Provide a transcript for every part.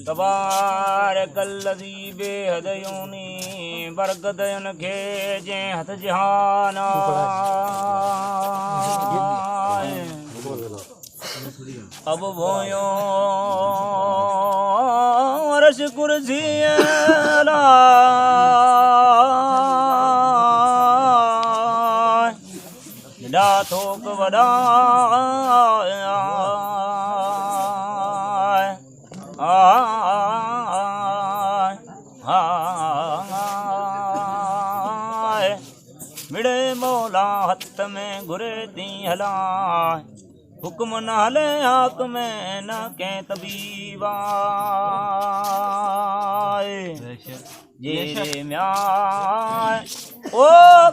तबारकल्लज़ी बेहदयूनी बरकतन खे जे हथ जहान अब भोयो अर्श कुर्सी अला ॾा थोक वॾा मिड़े मौला हथ में घुरे थी हला हुक्म न हले आक में न कंहिं तबीबा जे म्याय ओ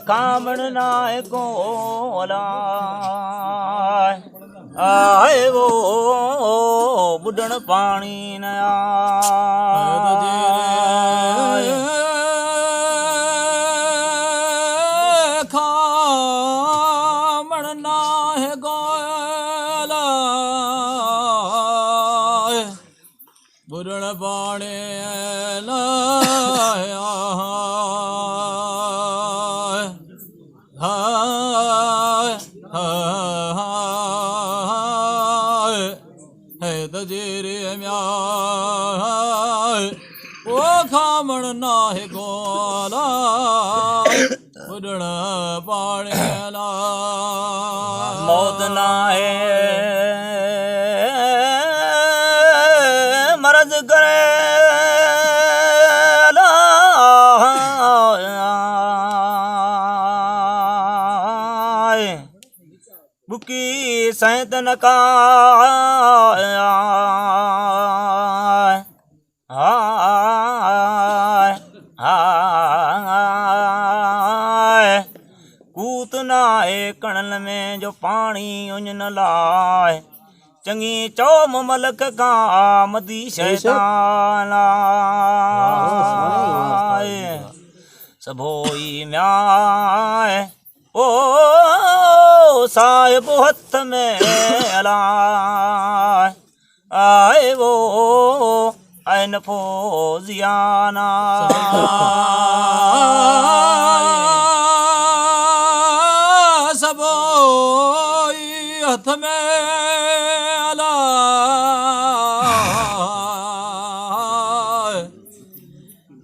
कामण नाए गोला आए वो बुढ़ण पाणी न खामण नाहे गोला बुढ़ण पाणी ओ खामण नाहे गोला बुढ़ण पाणी मौत नाहे मरज करे बुकी सैत नका कूत नाए कणल में जो पाणी उन न लाए चङी चौम मलक खां मदी शैतान सभोई म्याए ओ साहिब हथ में अलाए आए वो ऐन फौजियाना सबोई हथ में अलाए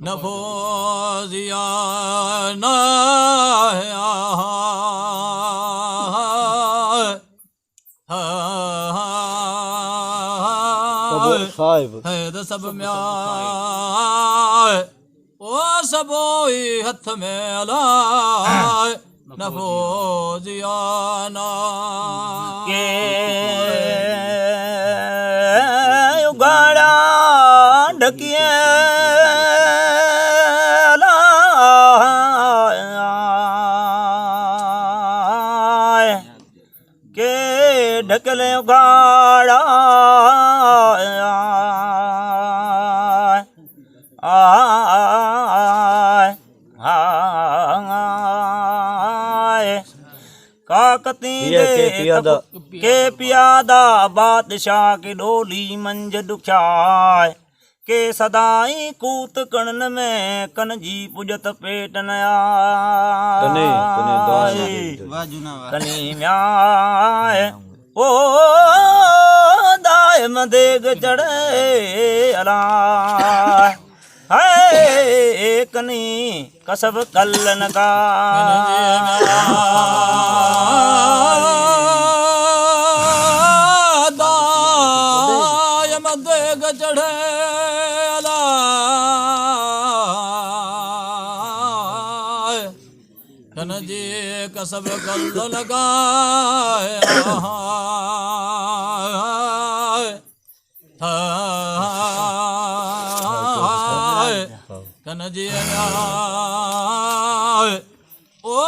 न फौजियाना सब म्याय ओ सबोई हथ में अलाए न फौजियाना के उगाड़ा ढकिए के ढकले उगाड़ा के पियादा बादशाह के डोली मंझ दुख्याय के सदाई कूत कणन में कन जी पुजत पेट नया कनी म्याय ओ दाय मदेग चढ़े अला है कनी कसब कल्लन का दाय मदेग चढ़े अला कन जी कसब कल्लन का कन जी ओ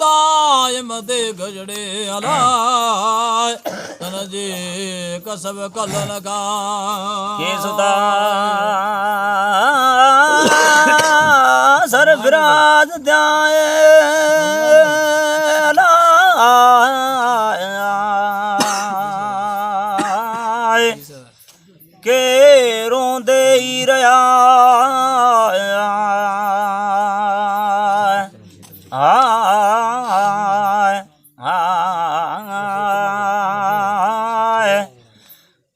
दाय मदे गजड़े अलाय कन जी कसब कल लगा के सुदा सरफराज ध्याए हाय हाय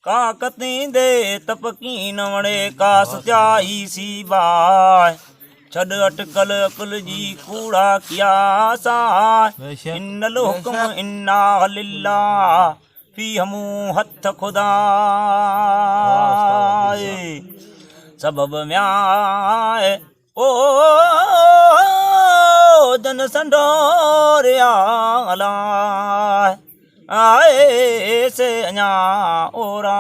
काकती दे तपकीन वणे का सचाई सी बाय छड़ अटकल अकुल जी कूड़ा किया सा इन्नल हुक्म इन्ना लिल्ला फी हमू हथ खुदा सबब म्याए ओ जन संडोरिया आए से अञा ओरा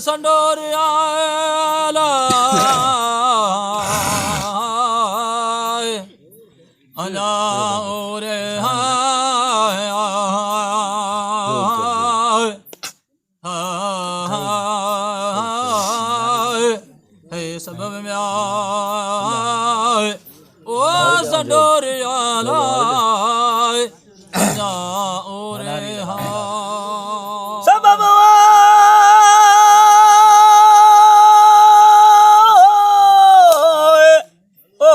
संडोरिया अञा ओरे सबब म्याए ओ संडोरिया अञा ओरे सबब ओ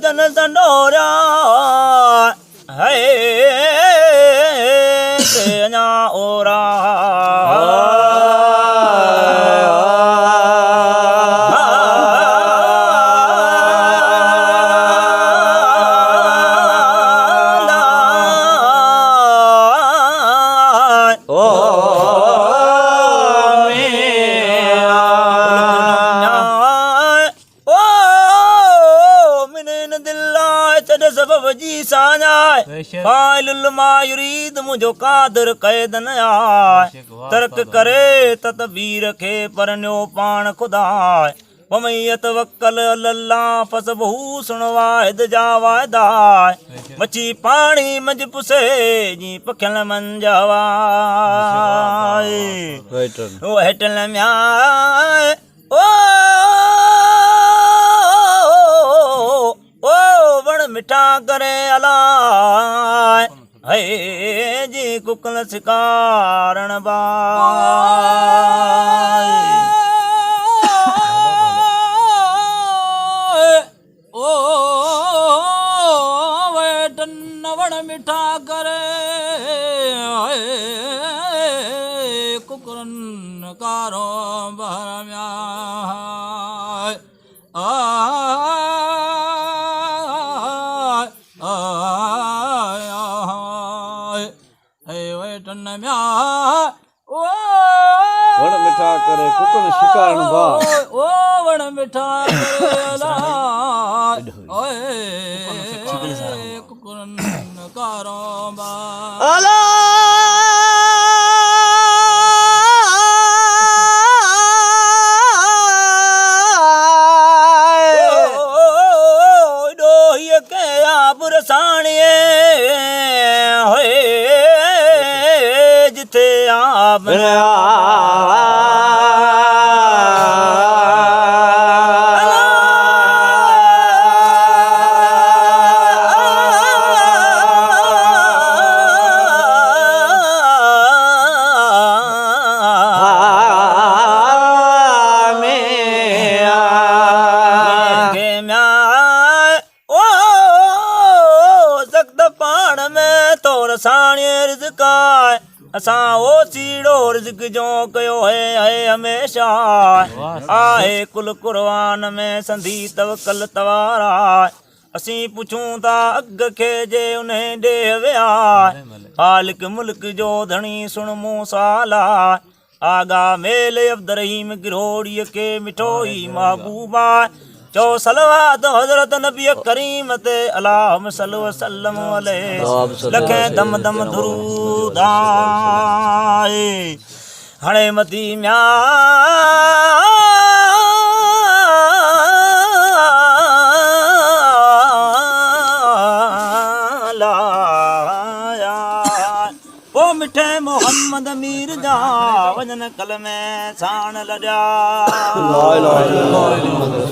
जन संडोरा है से अञा ओरा मुझो कादर कैद न आए तर्क करे तदबीर खे परन्यो पाण खुदा वमयत वक्कल अल्लाह फसबहू सुनवाहिद जा वायदा मची पानी मंझ पुसे जी पखियल मंजवाए ओ हेटल म्याए ओ वण मिठा करे अलाए है जी कुकल शिकारण बाय ओ वे टन्नवण मिठा करे कुकरन कारो बहरम्या वण मिठा करे कुकन शिकारण बा ओ वण मिठा करे ओए कुकन कारो बा अला डोहिए के आबुर साणिए होए जिथे आप असां ओ सीड़ो रिज़्क जो कयो है हमेशा आहे कुल कुरबान में संधी तवकल तवारा असीं पुछूं था अग खे जे उन्हें ॾे विया हालिक मुल्क जो धणी सुण मूं साला आगा मेल अब्द रहीम गिरोड़ीअ खे मिठो ई महबूबा चो सलवात हज़रत नबी करीम ते अल्लाहुम्मा सल्लि व सल्लम अलैहि लखे दम दम दुरूद आए हणे मती म्या ओ मिठे मोहम्मद मीर जा वजन कल में साण लजा ला इलाहा इल्लल्लाह